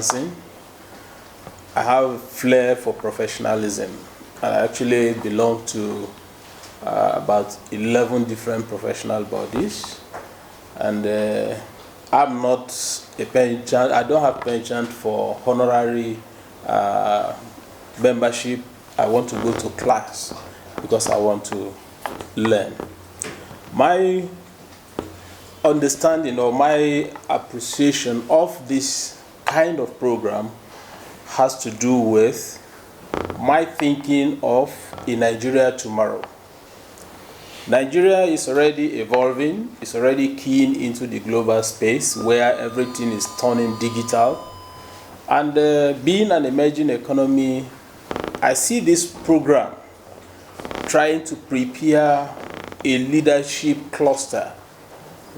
dancing. I have a flair for professionalism. I actually belong to about 11 different professional bodies, and I'm not a penchant. I don't have penchant for honorary membership. I want to go to class because I want to learn. My understanding or my appreciation of this kind of program has to do with my thinking of a Nigeria tomorrow. Nigeria is already evolving, it's already keen into the global space where everything is turning digital. And being an emerging economy, I see this program trying to prepare a leadership cluster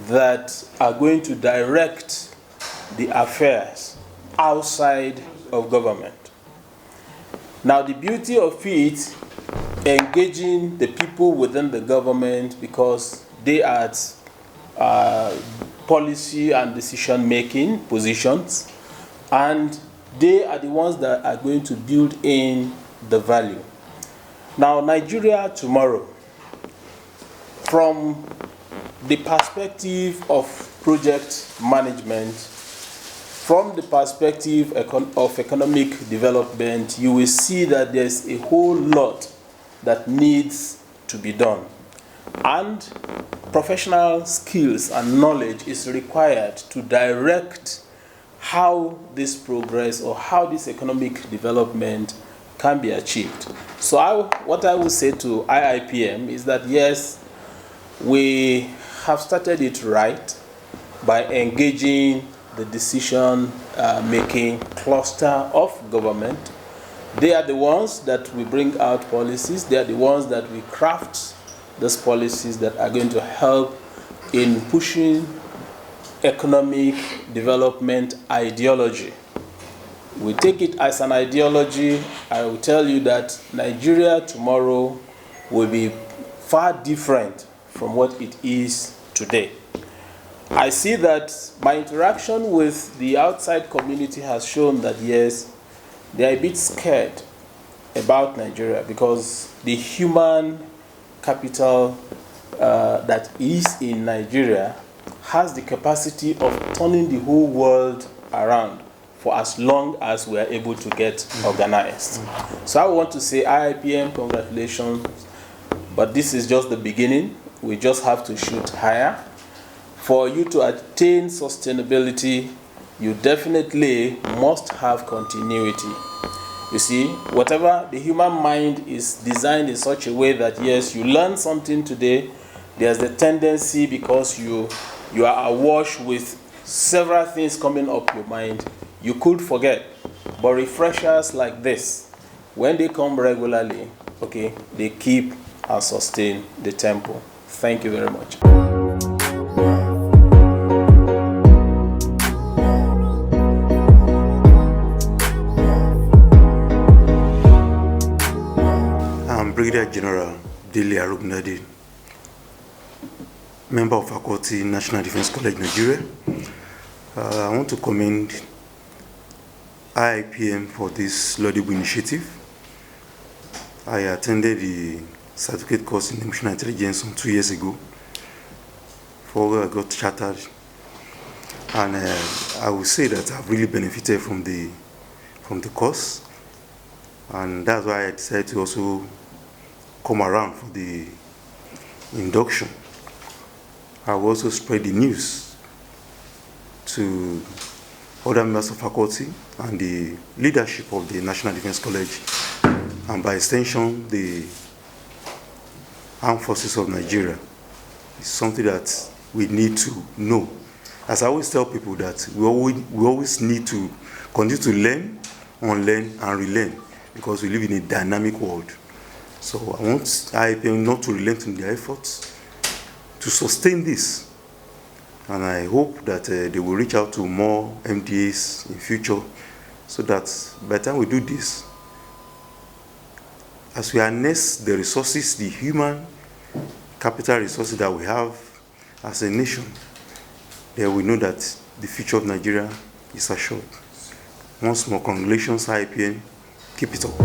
that are going to direct the affairs outside of government. Now, the beauty of it, engaging the people within the government because they are at policy and decision-making positions, and they are the ones that are going to build in the value. Now, Nigeria tomorrow, from the perspective of project management, from the perspective of economic development, you will see that there's a whole lot that needs to be done. And professional skills and knowledge is required to direct how this progress or how this economic development can be achieved. So what I would say to IIPM is that yes, we have started it right by engaging the decision-making cluster of government. They are the ones that we bring out policies. They are the ones that we craft those policies that are going to help in pushing economic development ideology. We take it as an ideology. I will tell you that Nigeria tomorrow will be far different from what it is today. I see that my interaction with the outside community has shown that yes, they are a bit scared about Nigeria because the human capital that is in Nigeria has the capacity of turning the whole world around for as long as we are able to get organized. So I want to say IIPM, congratulations, but this is just the beginning. We just have to shoot higher. For you to attain sustainability, you definitely must have continuity. You see, whatever the human mind is designed in such a way that yes, you learn something today, there's the tendency because you are awash with several things coming up your mind, you could forget. But refreshers like this, when they come regularly, okay, they keep and sustain the tempo. Thank you very much. Brigadier General Dele Arugnadi, member of faculty, National Defense College, Nigeria. I want to commend IIPM for this laudable initiative. I attended the certificate course in emotional intelligence 2 years ago before I got chartered, and I will say that I've really benefited from the course, and that's why I decided to also come around for the induction. I will also spread the news to other members of faculty and the leadership of the National Defense College, and by extension, the Armed Forces of Nigeria. It's something that we need to know. As I always tell people that we always need to continue to learn, unlearn, and relearn because we live in a dynamic world. So I want IIPM not to relent in their efforts to sustain this. And I hope that they will reach out to more MDAs in future so that by the time we do this, as we harness the resources, the human capital resources that we have as a nation, then we know that the future of Nigeria is assured. Once more, congratulations, IIPM. Keep it up.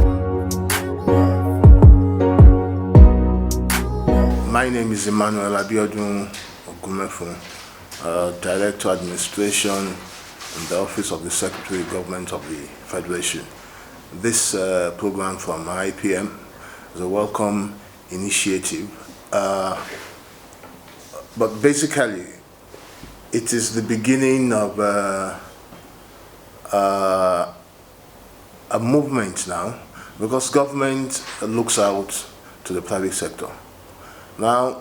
My name is Emmanuel Abiodun Ogumefun, Director Administration in the Office of the Secretary of Government of the Federation. This program from IIPM is a welcome initiative, but basically it is the beginning of a movement now, because government looks out to the private sector. Now,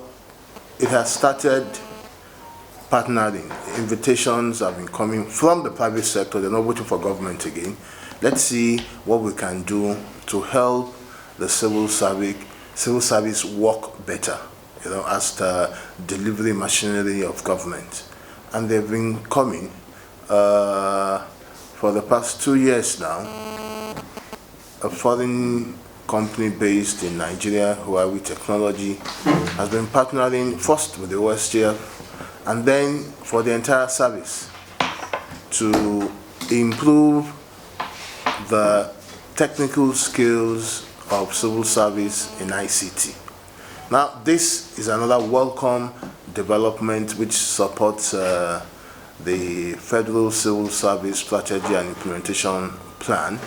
it has started partnering. Invitations have been coming from the private sector. They're not waiting for government again. Let's see what we can do to help the civil service work better, as the delivery machinery of government. And they've been coming for the past 2 years now. A foreign company based in Nigeria, Huawei Technology, has been partnering first with the OSGF and then for the entire service to improve the technical skills of civil service in ICT. Now, this is another welcome development which supports the Federal Civil Service Strategy and Implementation Plan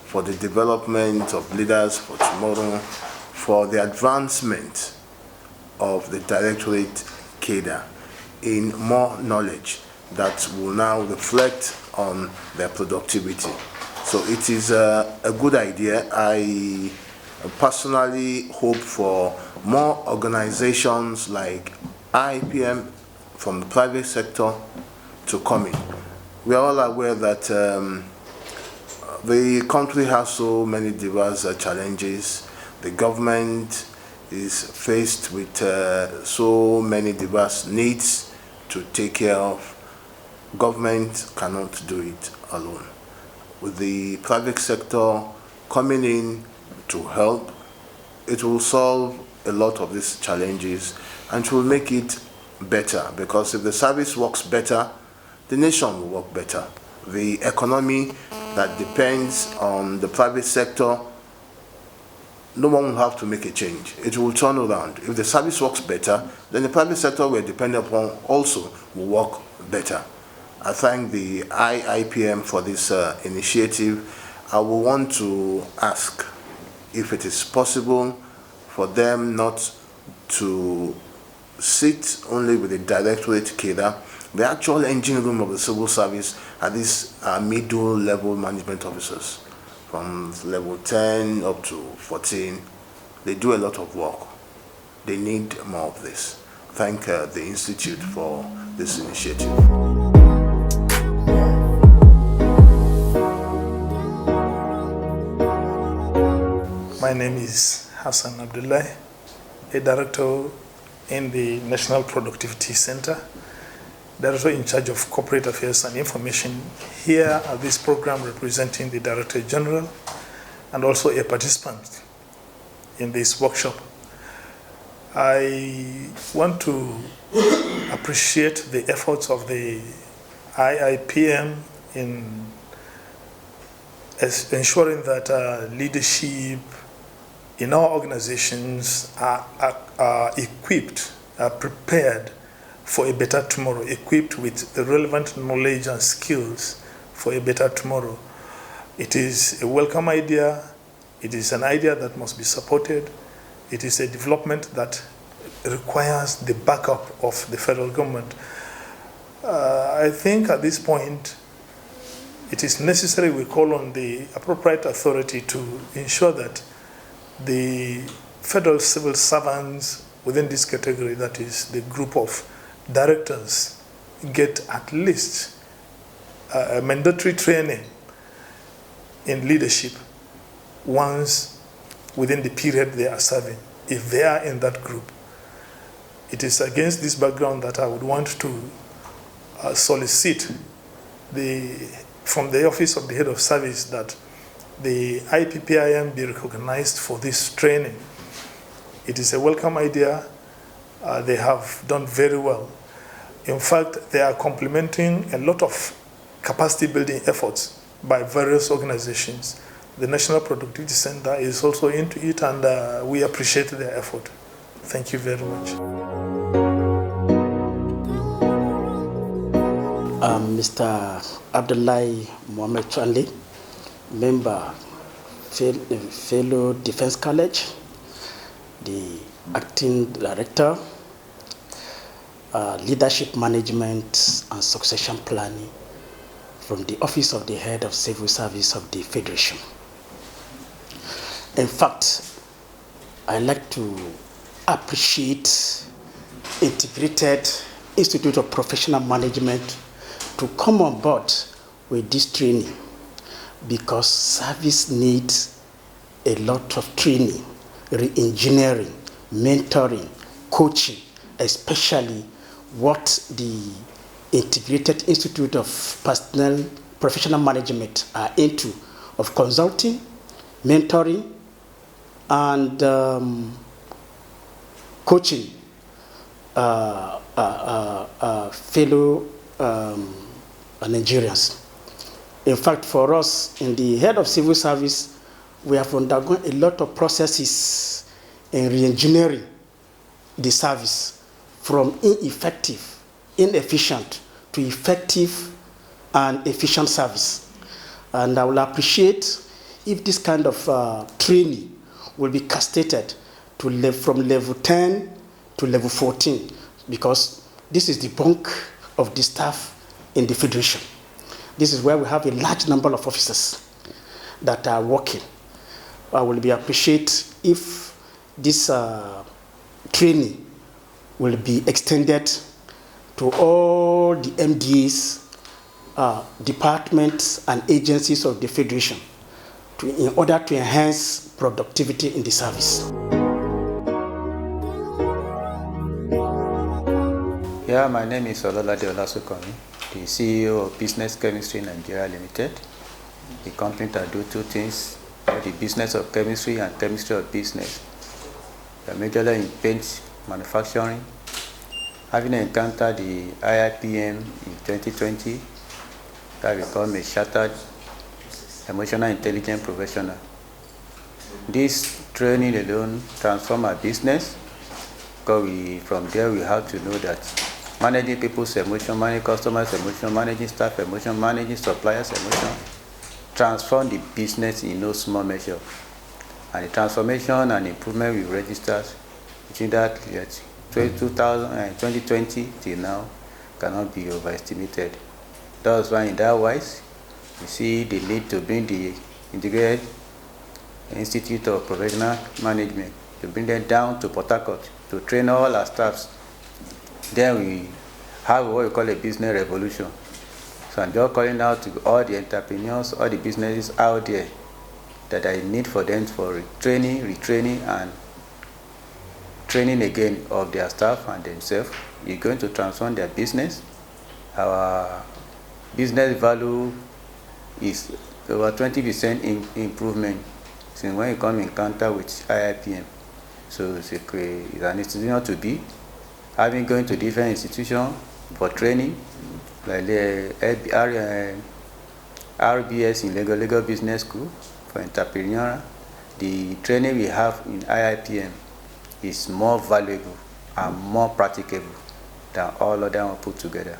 for the development of leaders for tomorrow, for the advancement of the directorate cadre in more knowledge that will now reflect on their productivity. So it is a good idea. I personally hope for more organizations like IIPM from the private sector to come in. We are all aware that the country has so many diverse challenges. The government is faced with so many diverse needs to take care of. Government cannot do it alone. With the private sector coming in to help, it will solve a lot of these challenges and it will make it better, because if the service works better, the nation will work better. The economy that depends on the private sector, no one will have to make a change. It will turn around. If the service works better, then the private sector we're dependent upon also will work better. I thank the IIPM for this initiative. I will want to ask if it is possible for them not to sit only with the directorate cadre. The actual engine room of the civil service are these middle level management officers from level 10 up to 14. They do a lot of work. They need more of this. Thank the Institute for this initiative. My name is Hassan Abdullah, a director in the National Productivity Center, Director in charge of Corporate Affairs and Information here at this program, representing the Director General and also a participant in this workshop. I want to appreciate the efforts of the IIPM in ensuring that leadership in our organizations are equipped, are prepared for a better tomorrow, equipped with the relevant knowledge and skills for a better tomorrow. It is a welcome idea. It is an idea that must be supported. It is a development that requires the backup of the federal government. I think at this point, it is necessary we call on the appropriate authority to ensure that the federal civil servants within this category, that is the group of directors, get at least a mandatory training in leadership once within the period they are serving, if they are in that group. It is against this background that I would want to solicit from the Office of the Head of Service that the IIPM be recognized for this training. It is a welcome idea. They have done very well. In fact, they are complementing a lot of capacity building efforts by various organizations. The National Productivity Center is also into it, and we appreciate their effort. Thank you very much. Mr. Abdullahi Mohamed Chanli, member, fellow Defense College, the acting director, leadership management and succession planning from the Office of the Head of Civil Service of the Federation. In fact, I like to appreciate Integrated Institute of Professional Management to come on board with this training, because service needs a lot of training, re-engineering, mentoring, coaching, especially what the Integrated Institute of Professional Management are into, of consulting, mentoring, and coaching fellow Nigerians. In fact, for us in the Head of Civil Service, we have undergone a lot of processes in re-engineering the service from ineffective, inefficient to effective and efficient service. And I will appreciate if this kind of training will be castrated to from level 10 to level 14, because this is the bulk of the staff in the Federation. This is where we have a large number of officers that are working. I will be appreciate if this training will be extended to all the MDAs, departments and agencies of the Federation in order to enhance productivity in the service. Yeah, my name is Ololade Olasukomi, the CEO of Business Chemistry Nigeria Limited, the company that do two things, the business of chemistry and chemistry of business. We are majorly in paint manufacturing. Having encountered the IIPM in 2020, I become a chartered emotional intelligence professional. This training alone transformed our business, because from there we have to know that managing people's emotion, managing customers' emotion, managing staff emotion, managing suppliers' emotion, transform the business in no small measure. And the transformation and improvement we registered between that 2020 till now cannot be overestimated. That's why in that wise, we see the need to bring the Integrated Institute of Professional Management, to bring them down to Port Harcourt, to train all our staffs. Then we have what we call a business revolution. So I'm just calling out to all the entrepreneurs, all the businesses out there that I need for them for training, retraining, and training again of their staff and themselves. You're going to transform their business. Our business value is over 20% improvement since when you come in contact with IIPM. So it's an institution to be. Having gone to different institutions for training, like the RBS in Legal Business School for entrepreneur, the training we have in IIPM is more valuable and more practicable than all of them put together.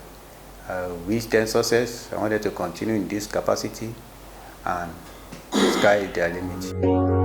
I wish them success. I wanted to continue in this capacity, and sky is their limit.